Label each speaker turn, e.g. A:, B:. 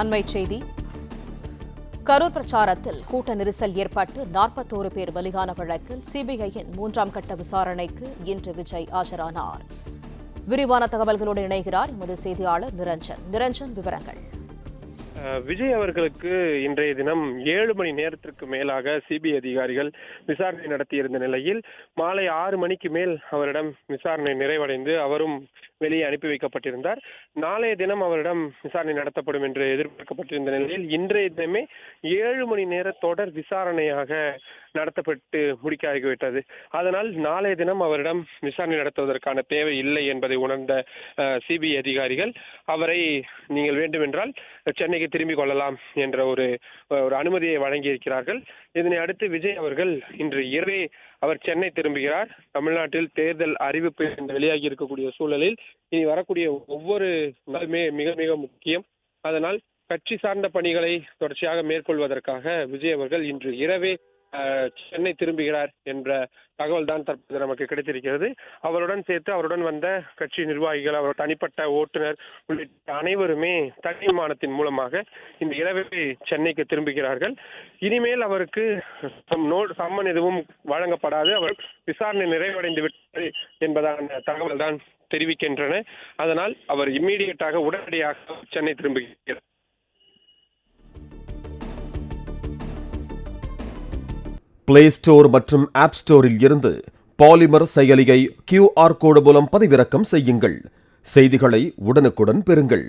A: அண்மைச் செய்தி. கரூர் பிரச்சாரத்தில் கூட்ட நெரிசல் ஏற்பட்டு 41 பேர் பலியான வழக்கில் சிபிஐயின் 3ஆம் கட்ட விசாரணைக்கு இன்று விஜய் ஆஜரானார். விரிவான தகவல்களோடு இணைகிறார் எமது செய்தியாளர் நிரஞ்சன். விவரங்கள்.
B: விஜய் அவர்களுக்கு இன்றைய தினம் 7 மணி நேரத்திற்கு மேலாக சிபிஐ அதிகாரிகள் விசாரணை நடத்தியிருந்த நிலையில் மாலை 6 மணிக்கு மேல் அவரிடம் விசாரணை நிறைவடைந்து அவரும் வெளியே அனுப்பி வைக்கப்பட்டிருந்தார். நாளைய தினம் அவரிடம் விசாரணை நடத்தப்படும் என்று எதிர்பார்க்கப்பட்டிருந்த நிலையில் இன்றைய தினமே 7 மணி நேர தொடர் விசாரணையாக நடத்தப்பட்டு முடிக்காகிவிட்டது. அதனால் நாளைய தினம் அவரிடம் விசாரணை நடத்துவதற்கான தேவை இல்லை என்பதை உணர்ந்த சிபிஐ அதிகாரிகள் அவரை நீங்கள் வேண்டுமென்றால் சென்னைக்கு திரும்பிக் கொள்ளலாம் என்ற ஒரு அனுமதியை வழங்கியிருக்கிறார்கள். இதனை அடுத்து விஜய் அவர்கள் இன்று இரவே அவர் சென்னை திரும்புகிறார். தமிழ்நாட்டில் தேர்தல் அறிவிப்பு வெளியாகி இருக்கக்கூடிய சூழலில் இனி வரக்கூடிய ஒவ்வொரு நாளுமே மிக மிக முக்கியம். அதனால் கட்சி சார்ந்த பணிகளை தொடர்ச்சியாக மேற்கொள்வதற்காக விஜய் அவர்கள் இன்று இரவே சென்னை திரும்புகிறார் என்ற தகவல் தான் தற்போது நமக்கு கிடைத்திருக்கிறது. அவருடன் வந்த கட்சி நிர்வாகிகள், அவர் தனிப்பட்ட ஓட்டுநர் உள்ளிட்ட அனைவருமே தனி விமானத்தின் மூலமாக இந்த இரவே சென்னைக்கு திரும்புகிறார்கள். இனிமேல் அவருக்கு சம்மன் எதுவும் வழங்கப்படாது. அவர் விசாரணை நிறைவடைந்து விட்டது என்பதான தகவல் தான் தெரிவிக்கின்றன. அதனால் அவர் இம்மீடியட்டாக உடனடியாக சென்னை திரும்புகிறார்.
C: பிளே ஸ்டோர் மற்றும் ஆப் ஸ்டோரில் இருந்து பாலிமர் செயலியை QR கோடு மூலம் பதிவிறக்கம் செய்யுங்கள். செய்திகளை உடனுக்குடன் பெறுங்கள்.